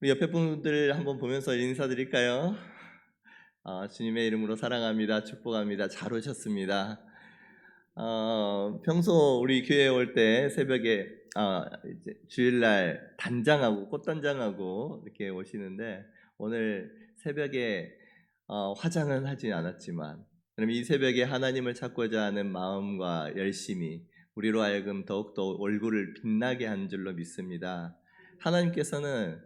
우리 옆에 분들 한번 보면서 인사드릴까요? 주님의 이름으로 사랑합니다. 축복합니다. 잘 오셨습니다. 평소 우리 교회 올 때 새벽에 이제 주일날 단장하고 꽃단장하고 이렇게 오시는데 오늘 새벽에 화장은 하지 않았지만 그럼 이 새벽에 하나님을 찾고자 하는 마음과 열심이 우리로 하여금 더욱더 얼굴을 빛나게 한 줄로 믿습니다. 하나님께서는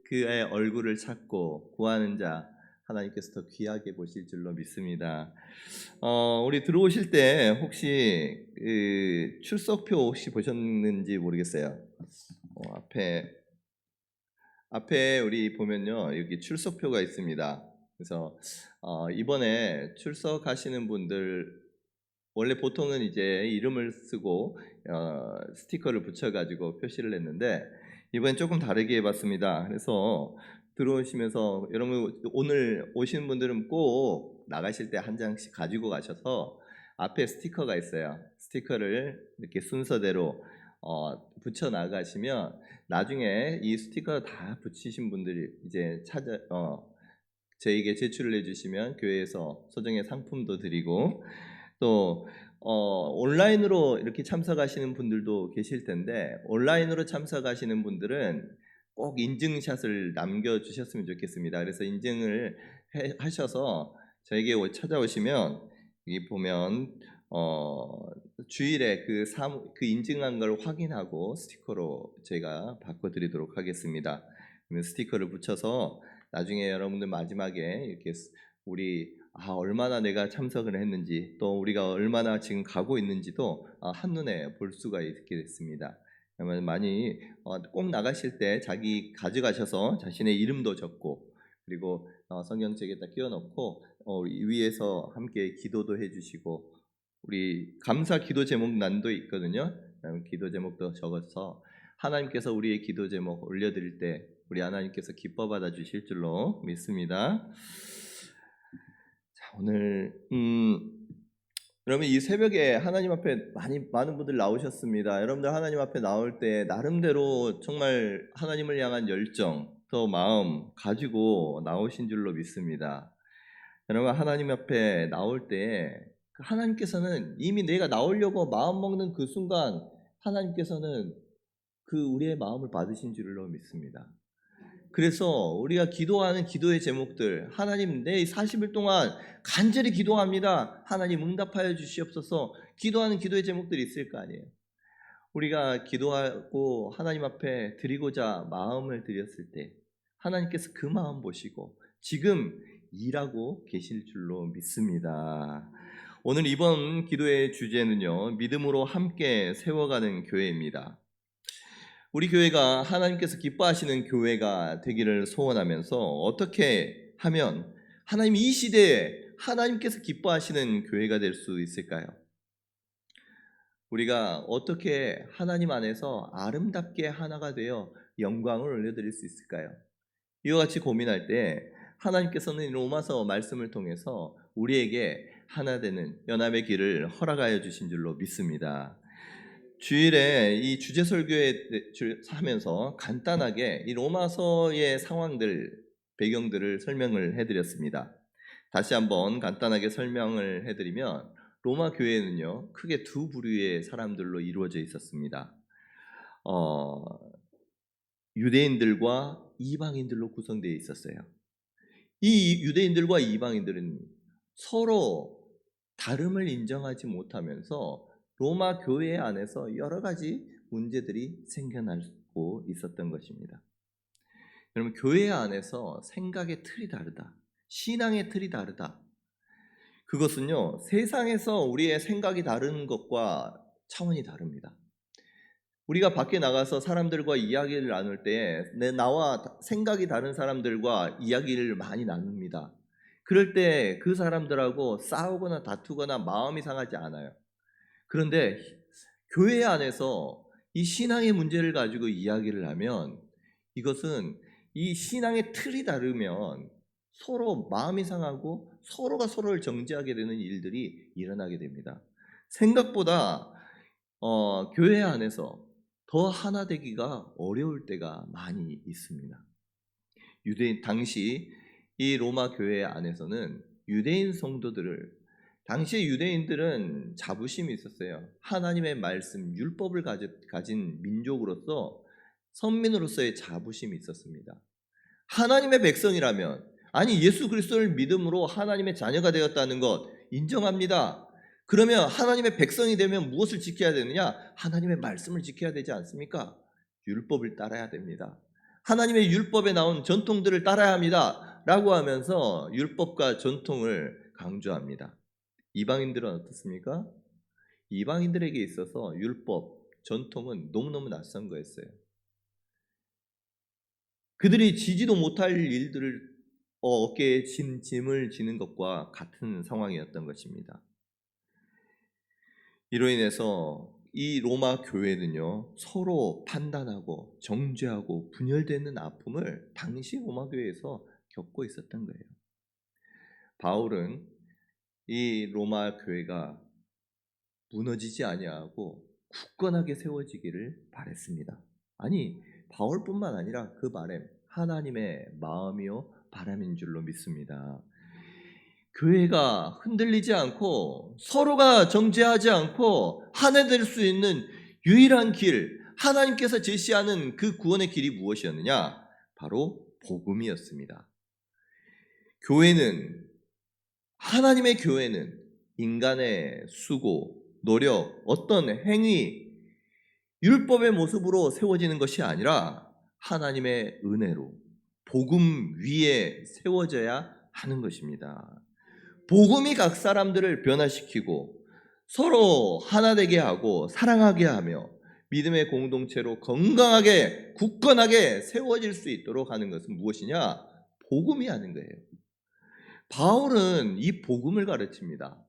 그의 얼굴을 찾고 구하는 자 하나님께서 더 귀하게 보실 줄로 믿습니다. 우리 들어오실 때 혹시 그 출석표 혹시 보셨는지 모르겠어요. 앞에 우리 보면요 여기 출석표가 있습니다. 그래서 이번에 출석하시는 분들 원래 보통은 이제 이름을 쓰고 스티커를 붙여가지고 표시를 했는데 이번엔 조금 다르게 해봤습니다. 그래서 들어오시면서 여러분 오늘 오시는 분들은 꼭 나가실 때 한 장씩 가지고 가셔서 앞에 스티커가 있어요. 스티커를 이렇게 순서대로 붙여 나가시면 나중에 이 스티커 다 붙이신 분들이 이제 저에게 제출을 해주시면 교회에서 소정의 상품도 드리고 또 온라인으로 이렇게 참석하시는 분들도 계실 텐데 온라인으로 참석하시는 분들은 꼭 인증샷을 남겨주셨으면 좋겠습니다. 그래서 인증을 하셔서 저에게 찾아오시면 여기 보면 주일에 그 인증한 걸 확인하고 스티커로 제가 바꿔드리도록 하겠습니다. 그러면 스티커를 붙여서 나중에 여러분들 마지막에 이렇게 우리 얼마나 내가 참석을 했는지 또 우리가 얼마나 지금 가고 있는지도 한눈에 볼 수가 있게 됐습니다. 그러면 많이 꼭 나가실 때 자기 가져가셔서 자신의 이름도 적고 그리고 성경책에다 끼워 넣고 위에서 함께 기도도 해주시고 우리 감사 기도 제목란도 있거든요. 기도 제목도 적어서 하나님께서 우리의 기도 제목 올려드릴 때 우리 하나님께서 기뻐 받아 주실 줄로 믿습니다. 자, 오늘 여러분 이 새벽에 하나님 앞에 많은 분들 나오셨습니다. 여러분들 하나님 앞에 나올 때 나름대로 정말 하나님을 향한 열정, 또 마음 가지고 나오신 줄로 믿습니다. 여러분 하나님 앞에 나올 때 하나님께서는 이미 내가 나오려고 마음 먹는 그 순간 하나님께서는 우리의 마음을 받으신 줄로 믿습니다. 그래서 우리가 기도하는 기도의 제목들 하나님 내 40일 동안 간절히 기도합니다. 하나님 응답하여 주시옵소서. 기도하는 기도의 제목들이 있을 거 아니에요. 우리가 기도하고 하나님 앞에 드리고자 마음을 드렸을 때 하나님께서 그 마음 보시고 지금 일하고 계실 줄로 믿습니다. 오늘 이번 기도의 주제는요, 믿음으로 함께 세워가는 교회입니다. 우리 교회가 하나님께서 기뻐하시는 교회가 되기를 소원하면서 어떻게 하면 하나님 이 시대에 하나님께서 기뻐하시는 교회가 될 수 있을까요? 우리가 어떻게 하나님 안에서 아름답게 하나가 되어 영광을 올려드릴 수 있을까요? 이와 같이 고민할 때 하나님께서는 로마서 말씀을 통해서 우리에게 하나 되는 연합의 길을 허락하여 주신 줄로 믿습니다. 주일에 이 주제 설교에 하면서 간단하게 이 로마서의 상황들, 배경들을 설명을 해드렸습니다. 다시 한번 간단하게 설명을 해드리면 로마 교회는요 크게 두 부류의 사람들로 이루어져 있었습니다. 유대인들과 이방인들로 구성되어 있었어요. 이 유대인들과 이방인들은 서로 다름을 인정하지 못하면서 로마 교회 안에서 여러 가지 문제들이 생겨나고 있었던 것입니다. 여러분 교회 안에서 생각의 틀이 다르다, 신앙의 틀이 다르다. 그것은요 세상에서 우리의 생각이 다른 것과 차원이 다릅니다. 우리가 밖에 나가서 사람들과 이야기를 나눌 때 나와 생각이 다른 사람들과 이야기를 많이 나눕니다. 그럴 때 그 사람들하고 싸우거나 다투거나 마음이 상하지 않아요. 그런데 교회 안에서 이 신앙의 문제를 가지고 이야기를 하면 이것은 이 신앙의 틀이 다르면 서로 마음이 상하고 서로가 서로를 정죄하게 되는 일들이 일어나게 됩니다. 생각보다 교회 안에서 더 하나 되기가 어려울 때가 많이 있습니다. 유대인 당시 이 로마 교회 안에서는 유대인 성도들을, 당시 유대인들은 자부심이 있었어요. 하나님의 말씀, 율법을 가진 민족으로서, 선민으로서의 자부심이 있었습니다. 하나님의 백성이라면, 아니 예수 그리스도를 믿음으로 하나님의 자녀가 되었다는 것 인정합니다. 그러면 하나님의 백성이 되면 무엇을 지켜야 되느냐? 하나님의 말씀을 지켜야 되지 않습니까? 율법을 따라야 됩니다. 하나님의 율법에 나온 전통들을 따라야 합니다 라고 하면서 율법과 전통을 강조합니다. 이방인들은 어떻습니까? 이방인들에게 있어서 율법, 전통은 너무너무 낯선 거였어요. 그들이 지지도 못할 일들을 어깨에 짐을 지는 것과 같은 상황이었던 것입니다. 이로 인해서 이 로마 교회는요, 서로 판단하고 정죄하고 분열되는 아픔을 당시 로마 교회에서 겪고 있었던 거예요. 바울은 이 로마 교회가 무너지지 아니하고 굳건하게 세워지기를 바랬습니다. 아니, 바울뿐만 아니라 그 바람, 하나님의 마음이요 바람인 줄로 믿습니다. 교회가 흔들리지 않고 서로가 정죄하지 않고 하나 될 수 있는 유일한 길, 하나님께서 제시하는 그 구원의 길이 무엇이었느냐? 바로 복음이었습니다. 교회는, 하나님의 교회는 인간의 수고, 노력, 어떤 행위, 율법의 모습으로 세워지는 것이 아니라 하나님의 은혜로 복음 위에 세워져야 하는 것입니다. 복음이 각 사람들을 변화시키고 서로 하나 되게 하고 사랑하게 하며 믿음의 공동체로 건강하게 굳건하게 세워질 수 있도록 하는 것은 무엇이냐? 복음이 하는 거예요. 바울은 이 복음을 가르칩니다.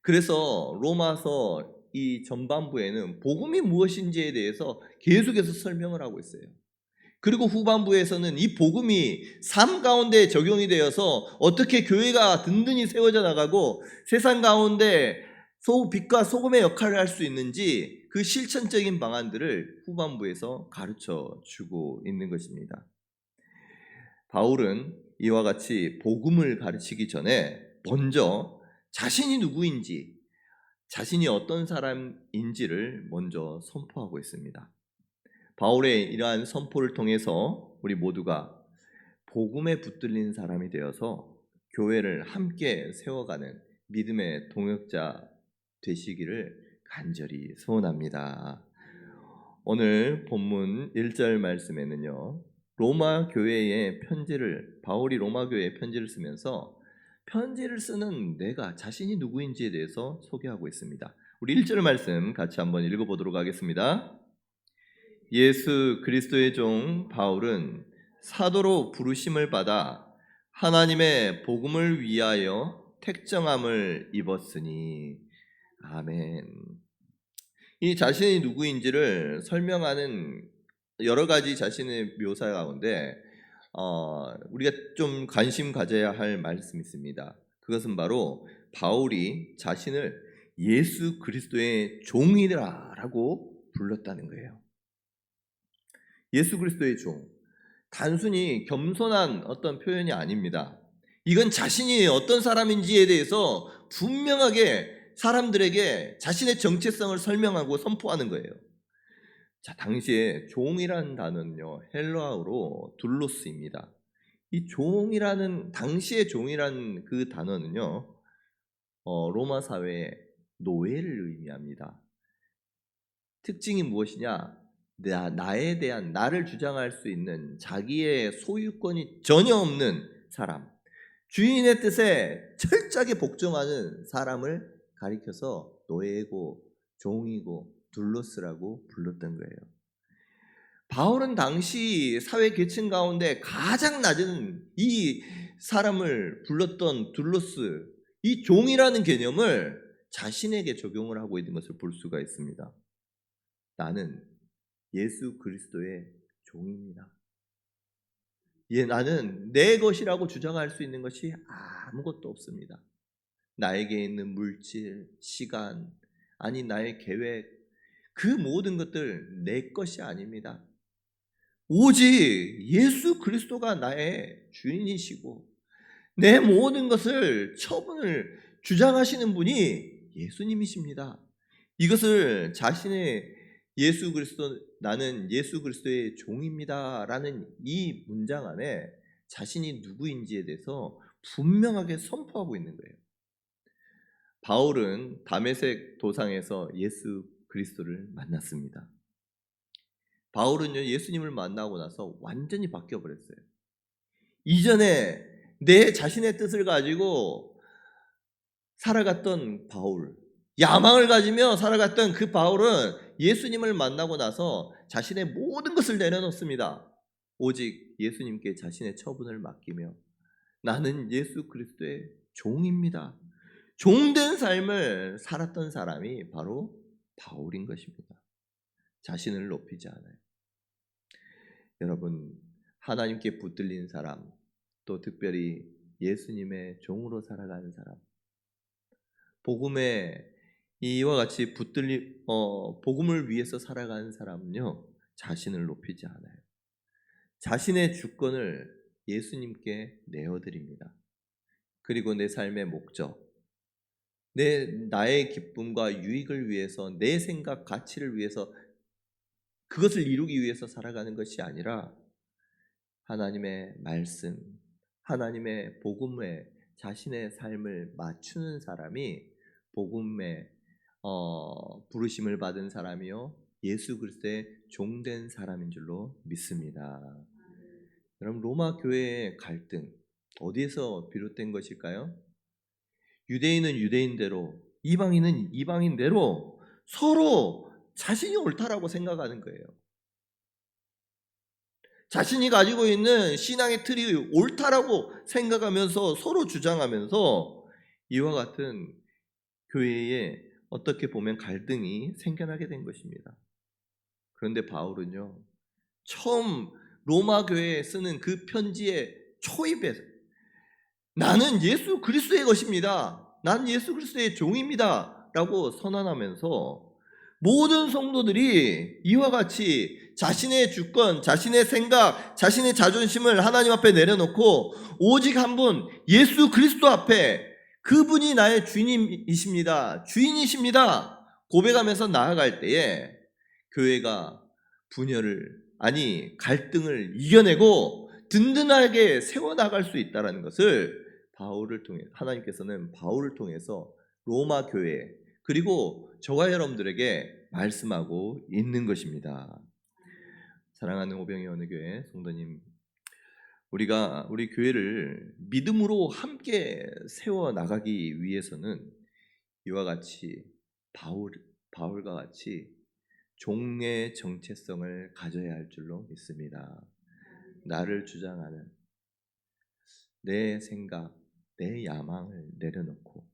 그래서 로마서 이 전반부에는 복음이 무엇인지에 대해서 계속해서 설명을 하고 있어요. 그리고 후반부에서는 이 복음이 삶 가운데 적용이 되어서 어떻게 교회가 든든히 세워져 나가고 세상 가운데 빛과 소금의 역할을 할 수 있는지 그 실천적인 방안들을 후반부에서 가르쳐 주고 있는 것입니다. 바울은 이와 같이 복음을 가르치기 전에 먼저 자신이 누구인지, 자신이 어떤 사람인지를 먼저 선포하고 있습니다. 바울의 이러한 선포를 통해서 우리 모두가 복음에 붙들린 사람이 되어서 교회를 함께 세워가는 믿음의 동역자 되시기를 간절히 소원합니다. 오늘 본문 1절 말씀에는요, 로마 교회의 편지를, 바울이 로마 교회에 편지를 쓰면서 편지를 쓰는 내가 자신이 누구인지에 대해서 소개하고 있습니다. 우리 1절 말씀 같이 한번 읽어보도록 하겠습니다. 예수 그리스도의 종 바울은 사도로 부르심을 받아 하나님의 복음을 위하여 택정함을 입었으니. 아멘. 이 자신이 누구인지를 설명하는 여러 가지 자신의 묘사 가운데 우리가 좀 관심 가져야 할 말씀이 있습니다. 그것은 바로 바울이 자신을 예수 그리스도의 종이라고 불렀다는 거예요. 예수 그리스도의 종, 단순히 겸손한 어떤 표현이 아닙니다. 이건 자신이 어떤 사람인지에 대해서 분명하게 사람들에게 자신의 정체성을 설명하고 선포하는 거예요. 자, 당시에 종이라는 단어는요, 헬라어로 둘로스입니다. 이 종이라는, 당시의 종이라는 그 단어는요, 로마 사회의 노예를 의미합니다. 특징이 무엇이냐? 나에 대한, 나를 주장할 수 있는 자기의 소유권이 전혀 없는 사람, 주인의 뜻에 철저하게 복종하는 사람을 가리켜서 노예고 종이고 둘로스라고 불렀던 거예요. 바울은 당시 사회 계층 가운데 가장 낮은 이 사람을 불렀던 둘로스, 이 종이라는 개념을 자신에게 적용을 하고 있는 것을 볼 수가 있습니다. 나는 예수 그리스도의 종입니다. 나는 내 것이라고 주장할 수 있는 것이 아무것도 없습니다. 나에게 있는 물질, 시간, 아니 나의 계획, 그 모든 것들 내 것이 아닙니다. 오직 예수 그리스도가 나의 주인이시고 내 모든 것을 처분을 주장하시는 분이 예수님이십니다. 이것을 자신의 예수 그리스도, 나는 예수 그리스도의 종입니다 라는 이 문장 안에 자신이 누구인지에 대해서 분명하게 선포하고 있는 거예요. 바울은 다메섹 도상에서 예수 그리스도를 만났습니다. 바울은요, 예수님을 만나고 나서 완전히 바뀌어 버렸어요. 이전에 내 자신의 뜻을 가지고 살아갔던 바울, 야망을 가지며 살아갔던 그 바울은 예수님을 만나고 나서 자신의 모든 것을 내려놓습니다. 오직 예수님께 자신의 처분을 맡기며 나는 예수 그리스도의 종입니다. 종된 삶을 살았던 사람이 바로 바울인 것입니다. 자신을 높이지 않아요. 여러분, 하나님께 붙들린 사람, 또 특별히 예수님의 종으로 살아가는 사람, 복음에 이와 같이 복음을 위해서 살아가는 사람은요, 자신을 높이지 않아요. 자신의 주권을 예수님께 내어드립니다. 그리고 내 삶의 목적, 나의 기쁨과 유익을 위해서, 내 생각, 가치를 위해서, 그것을 이루기 위해서 살아가는 것이 아니라 하나님의 말씀, 하나님의 복음에 자신의 삶을 맞추는 사람이 복음의 부르심을 받은 사람이요, 예수 그리스도의 종된 사람인 줄로 믿습니다. 여러분, 로마 교회의 갈등 어디에서 비롯된 것일까요? 유대인은 유대인대로, 이방인은 이방인대로 서로 자신이 옳다라고 생각하는 거예요. 자신이 가지고 있는 신앙의 틀이 옳다라고 생각하면서 서로 주장하면서 이와 같은 교회에 어떻게 보면 갈등이 생겨나게 된 것입니다. 그런데 바울은요, 처음 로마 교회에 쓰는 그 편지의 초입에서 나는 예수 그리스도의 것입니다, 나는 예수 그리스도의 종입니다 라고 선언하면서 모든 성도들이 이와 같이 자신의 주권, 자신의 생각, 자신의 자존심을 하나님 앞에 내려놓고 오직 한 분 예수 그리스도 앞에 그분이 나의 주인이십니다, 주인이십니다 고백하면서 나아갈 때에 교회가 갈등을 이겨내고 든든하게 세워나갈 수 있다는 것을 바울을 통해, 하나님께서는 바울을 통해서 로마 교회 그리고 저와 여러분들에게 말씀하고 있는 것입니다. 사랑하는 오병이 어느 교회 성도님, 우리가 우리 교회를 믿음으로 함께 세워 나가기 위해서는 이와 같이 바울과 같이 종의 정체성을 가져야 할 줄로 믿습니다. 나를 주장하는 내 생각, 내 야망을 내려놓고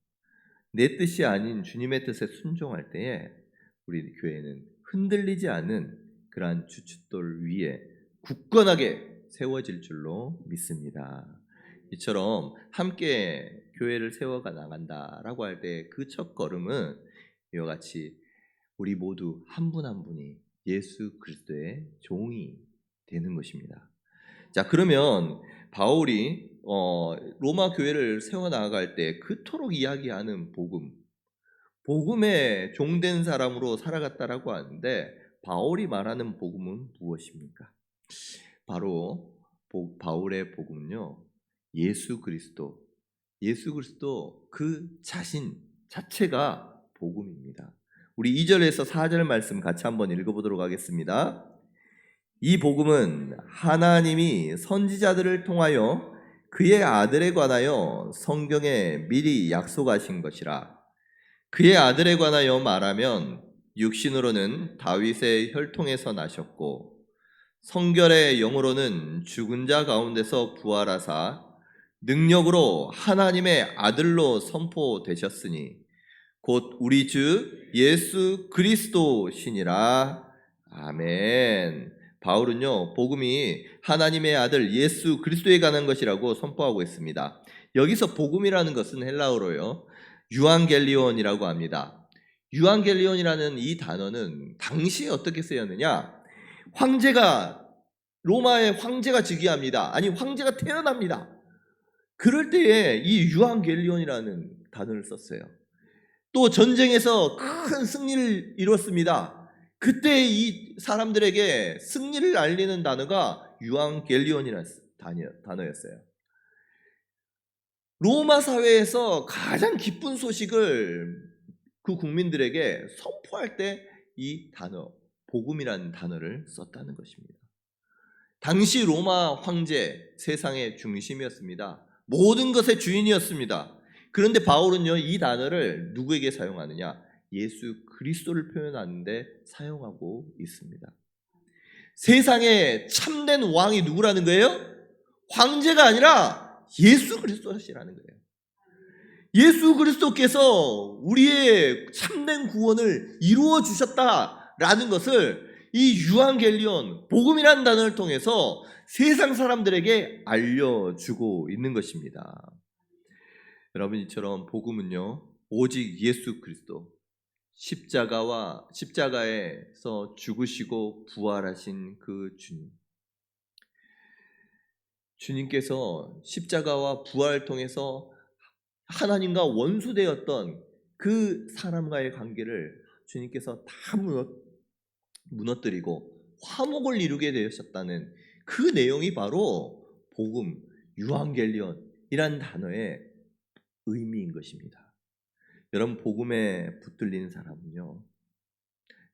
내 뜻이 아닌 주님의 뜻에 순종할 때에 우리 교회는 흔들리지 않는 그러한 주춧돌 위에 굳건하게 세워질 줄로 믿습니다. 이처럼 함께 교회를 세워가 나간다라고 할 때 그 첫 걸음은 이와 같이 우리 모두 한 분 한 분이 예수 그리스도의 종이 되는 것입니다. 자, 그러면 바울이 로마 교회를 세워나갈 때 그토록 이야기하는 복음에 종된 사람으로 살아갔다라고 하는데 바울이 말하는 복음은 무엇입니까? 바로 바울의 복음은요, 예수 그리스도 그 자신 자체가 복음입니다. 우리 2절에서 4절 말씀 같이 한번 읽어보도록 하겠습니다. 이 복음은 하나님이 선지자들을 통하여 그의 아들에 관하여 성경에 미리 약속하신 것이라. 그의 아들에 관하여 말하면 육신으로는 다윗의 혈통에서 나셨고 성결의 영으로는 죽은 자 가운데서 부활하사 능력으로 하나님의 아들로 선포되셨으니 곧 우리 주 예수 그리스도시니라. 아멘. 바울은요, 복음이 하나님의 아들 예수 그리스도에 관한 것이라고 선포하고 있습니다. 여기서 복음이라는 것은 헬라어로요, 유앙겔리온이라고 합니다. 유앙겔리온이라는 이 단어는 당시에 어떻게 쓰였느냐? 로마의 황제가 즉위합니다. 아니, 황제가 태어납니다. 그럴 때에 이 유앙겔리온이라는 단어를 썼어요. 또 전쟁에서 큰 승리를 이뤘습니다. 그때 이 사람들에게 승리를 알리는 단어가 유앙겔리온이라는 단어였어요. 로마 사회에서 가장 기쁜 소식을 그 국민들에게 선포할 때 이 단어, 복음이라는 단어를 썼다는 것입니다. 당시 로마 황제, 세상의 중심이었습니다. 모든 것의 주인이었습니다. 그런데 바울은요, 이 단어를 누구에게 사용하느냐? 예수 그리스도를 표현하는데 사용하고 있습니다. 세상에 참된 왕이 누구라는 거예요? 황제가 아니라 예수 그리스도시라는 거예요. 예수 그리스도께서 우리의 참된 구원을 이루어 주셨다라는 것을 이 유앙겔리온, 복음이라는 단어를 통해서 세상 사람들에게 알려주고 있는 것입니다. 여러분, 이처럼 복음은요, 오직 예수 그리스도, 십자가에서 죽으시고 부활하신 그 주님께서 십자가와 부활을 통해서 하나님과 원수되었던 그 사람과의 관계를 주님께서 다 무너뜨리고 화목을 이루게 되셨다는 그 내용이 바로 복음, 유앙겔리온이란 단어의 의미인 것입니다. 여러분, 복음에 붙들리는 사람은요,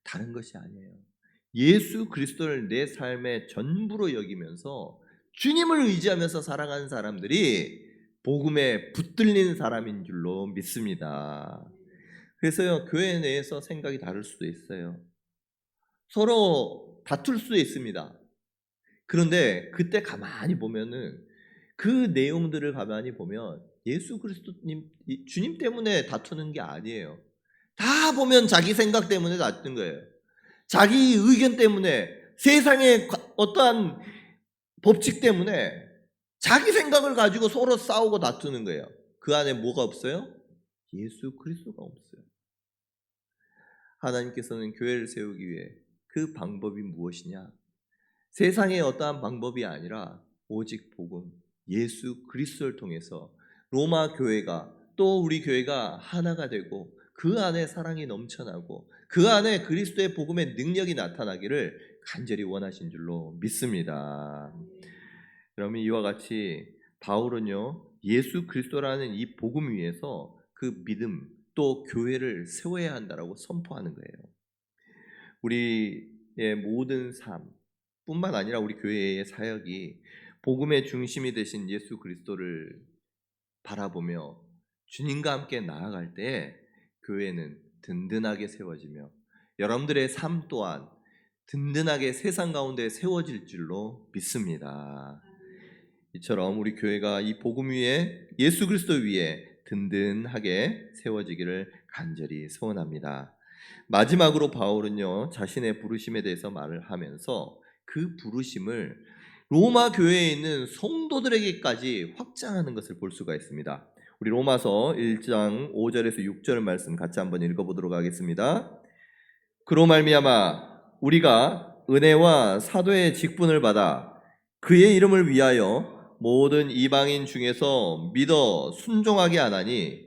다른 것이 아니에요. 예수 그리스도를 내 삶의 전부로 여기면서 주님을 의지하면서 살아가는 사람들이 복음에 붙들리는 사람인 줄로 믿습니다. 그래서요, 교회 내에서 생각이 다를 수도 있어요. 서로 다툴 수도 있습니다. 그런데 그때 가만히 보면은 그 내용들을 가만히 보면 예수 그리스도님, 주님 때문에 다투는 게 아니에요. 다 보면 자기 생각 때문에 다투는 거예요. 자기 의견 때문에, 세상의 어떠한 법칙 때문에 자기 생각을 가지고 서로 싸우고 다투는 거예요. 그 안에 뭐가 없어요? 예수 그리스도가 없어요. 하나님께서는 교회를 세우기 위해 그 방법이 무엇이냐? 세상의 어떠한 방법이 아니라 오직 복음, 예수 그리스도를 통해서 로마 교회가, 또 우리 교회가 하나가 되고 그 안에 사랑이 넘쳐나고 그 안에 그리스도의 복음의 능력이 나타나기를 간절히 원하신 줄로 믿습니다. 여러분, 이와 같이 바울은요, 예수 그리스도라는 이 복음 위에서 그 믿음, 또 교회를 세워야 한다라고 선포하는 거예요. 우리의 모든 삶뿐만 아니라 우리 교회의 사역이 복음의 중심이 되신 예수 그리스도를 바라보며 주님과 함께 나아갈 때 교회는 든든하게 세워지며 여러분들의 삶 또한 든든하게 세상 가운데 세워질 줄로 믿습니다. 이처럼 우리 교회가 이 복음 위에, 예수 그리스도 위에 든든하게 세워지기를 간절히 소원합니다. 마지막으로 바울은요, 자신의 부르심에 대해서 말을 하면서 그 부르심을 로마 교회에 있는 성도들에게까지 확장하는 것을 볼 수가 있습니다. 우리 로마서 1장 5절에서 6절 말씀 같이 한번 읽어보도록 하겠습니다. 그로 말미암아 우리가 은혜와 사도의 직분을 받아 그의 이름을 위하여 모든 이방인 중에서 믿어 순종하게 하나니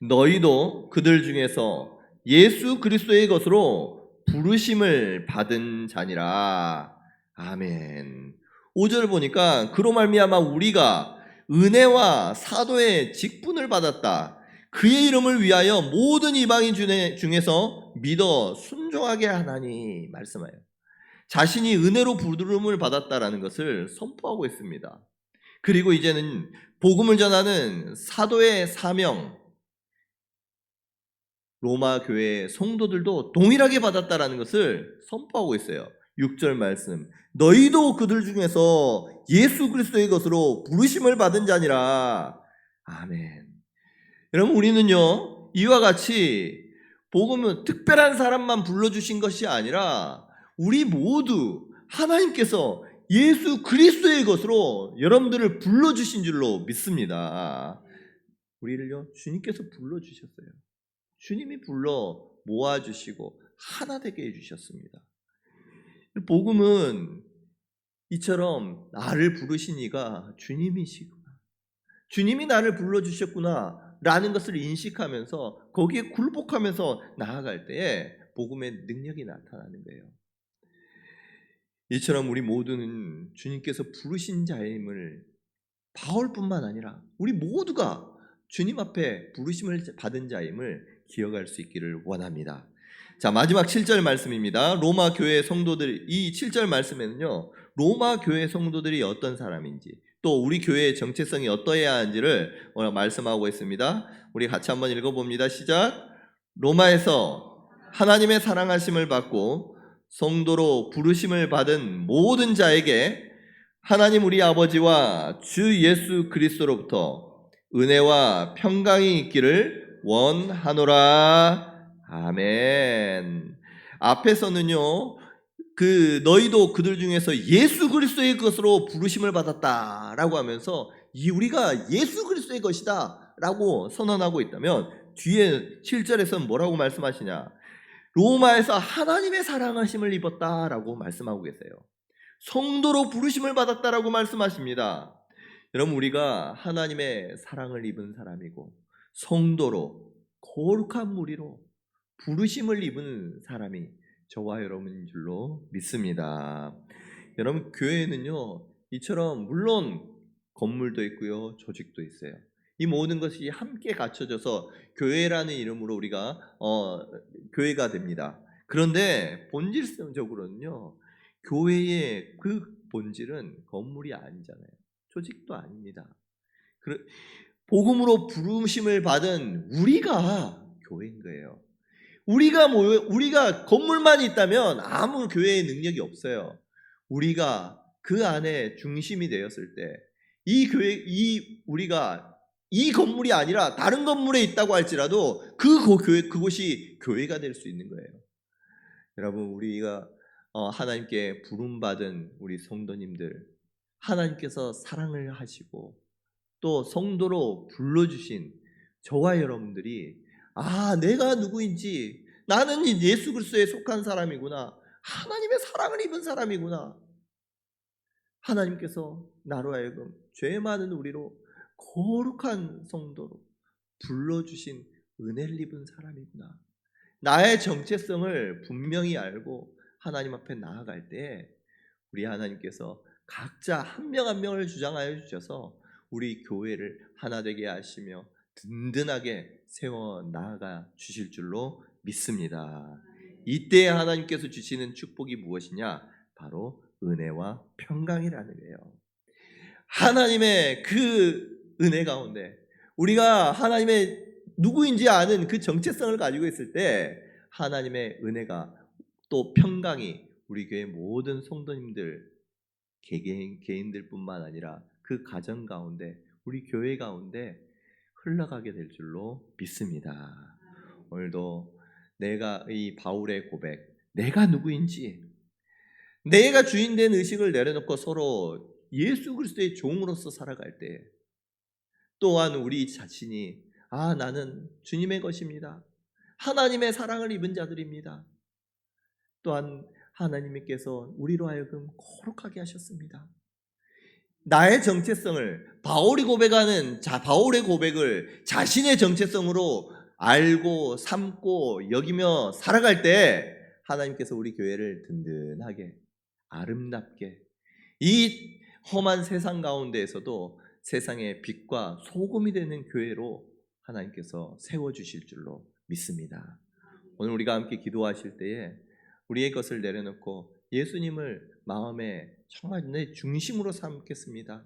너희도 그들 중에서 예수 그리스도의 것으로 부르심을 받은 자니라. 아멘. 5절 보니까 그로 말미암아 우리가 은혜와 사도의 직분을 받았다. 그의 이름을 위하여 모든 이방인 중에서 믿어 순종하게 하나니 말씀하여 자신이 은혜로 부름을 받았다라는 것을 선포하고 있습니다. 그리고 이제는 복음을 전하는 사도의 사명, 로마 교회의 성도들도 동일하게 받았다라는 것을 선포하고 있어요. 6절 말씀, 너희도 그들 중에서 예수 그리스도의 것으로 부르심을 받은 자니라. 아멘. 여러분, 우리는요, 이와 같이 복음은 특별한 사람만 불러주신 것이 아니라 우리 모두 하나님께서 예수 그리스도의 것으로 여러분들을 불러주신 줄로 믿습니다. 우리를요, 주님께서 불러주셨어요. 주님이 불러 모아주시고 하나 되게 해주셨습니다. 복음은 이처럼 나를 부르신 이가 주님이시구나, 주님이 나를 불러주셨구나 라는 것을 인식하면서 거기에 굴복하면서 나아갈 때에 복음의 능력이 나타나는 거예요. 이처럼 우리 모두는 주님께서 부르신 자임을, 바울뿐만 아니라 우리 모두가 주님 앞에 부르심을 받은 자임을 기억할 수 있기를 원합니다. 자, 마지막 7절 말씀입니다. 로마 교회 성도들, 이 7절 말씀에는요, 로마 교회 성도들이 어떤 사람인지, 또 우리 교회의 정체성이 어떠해야 하는지를 말씀하고 있습니다. 우리 같이 한번 읽어봅니다. 시작. 로마에서 하나님의 사랑하심을 받고 성도로 부르심을 받은 모든 자에게 하나님 우리 아버지와 주 예수 그리스도로부터 은혜와 평강이 있기를 원하노라. 아멘. 앞에서는요, 너희도 그들 중에서 예수 그리스도의 것으로 부르심을 받았다라고 하면서 우리가 예수 그리스도의 것이다 라고 선언하고 있다면, 뒤에 7절에서는 뭐라고 말씀하시냐? 로마에서 하나님의 사랑하심을 입었다라고 말씀하고 계세요. 성도로 부르심을 받았다라고 말씀하십니다. 여러분, 우리가 하나님의 사랑을 입은 사람이고 성도로 거룩한 무리로 부르심을 입은 사람이 저와 여러분인 줄로 믿습니다. 여러분, 교회는요, 이처럼 물론 건물도 있고요, 조직도 있어요. 이 모든 것이 함께 갖춰져서 교회라는 이름으로 우리가 교회가 됩니다. 그런데 본질적으로는요, 교회의 그 본질은 건물이 아니잖아요. 조직도 아닙니다. 복음으로 부르심을 받은 우리가 교회인 거예요. 우리가 건물만 있다면 아무 교회의 능력이 없어요. 우리가 그 안에 중심이 되었을 때, 우리가 이 건물이 아니라 다른 건물에 있다고 할지라도 그곳이 교회가 될 수 있는 거예요. 여러분, 우리가 하나님께 부름받은 우리 성도님들, 하나님께서 사랑을 하시고 또 성도로 불러주신 저와 여러분들이, 내가 누구인지, 나는 예수 그리스도에 속한 사람이구나, 하나님의 사랑을 입은 사람이구나, 하나님께서 나로 하여금 죄 많은 우리로 거룩한 성도로 불러주신 은혜를 입은 사람이구나, 나의 정체성을 분명히 알고 하나님 앞에 나아갈 때 우리 하나님께서 각자 한 명 한 명을 주장하여 주셔서 우리 교회를 하나 되게 하시며 든든하게 세워 나아가 주실 줄로 믿습니다. 이때 하나님께서 주시는 축복이 무엇이냐? 바로 은혜와 평강이라는 거예요. 하나님의 그 은혜 가운데 우리가 하나님의 누구인지 아는 그 정체성을 가지고 있을 때 하나님의 은혜가 또 평강이 우리 교회 모든 성도님들 개인들뿐만 아니라 그 가정 가운데, 우리 교회 가운데 흘러가게 될 줄로 믿습니다. 오늘도 내가 이 바울의 고백, 내가 누구인지, 내가 주인된 의식을 내려놓고 서로 예수 그리스도의 종으로서 살아갈 때, 또한 우리 자신이 나는 주님의 것입니다, 하나님의 사랑을 입은 자들입니다, 또한 하나님께서 우리로 하여금 거룩하게 하셨습니다, 나의 정체성을 바울의 고백을 자신의 정체성으로 알고 삼고 여기며 살아갈 때 하나님께서 우리 교회를 든든하게 아름답게 이 험한 세상 가운데에서도 세상의 빛과 소금이 되는 교회로 하나님께서 세워주실 줄로 믿습니다. 오늘 우리가 함께 기도하실 때에 우리의 것을 내려놓고 예수님을 마음에 정말 내 중심으로 삼겠습니다.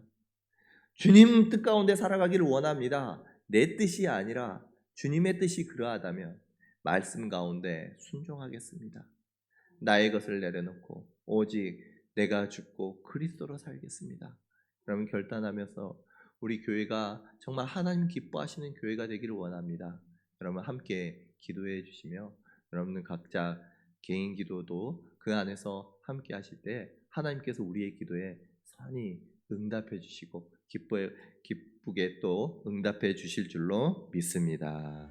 주님 뜻 가운데 살아가기를 원합니다. 내 뜻이 아니라 주님의 뜻이 그러하다면 말씀 가운데 순종하겠습니다. 나의 것을 내려놓고 오직 내가 죽고 그리스도로 살겠습니다. 여러분, 결단하면서 우리 교회가 정말 하나님 기뻐하시는 교회가 되기를 원합니다. 여러분, 함께 기도해 주시며 여러분은 각자 개인 기도도 그 안에서 함께 하실 때 하나님께서 우리의 기도에 선히 응답해 주시고 기쁘게 또 응답해 주실 줄로 믿습니다.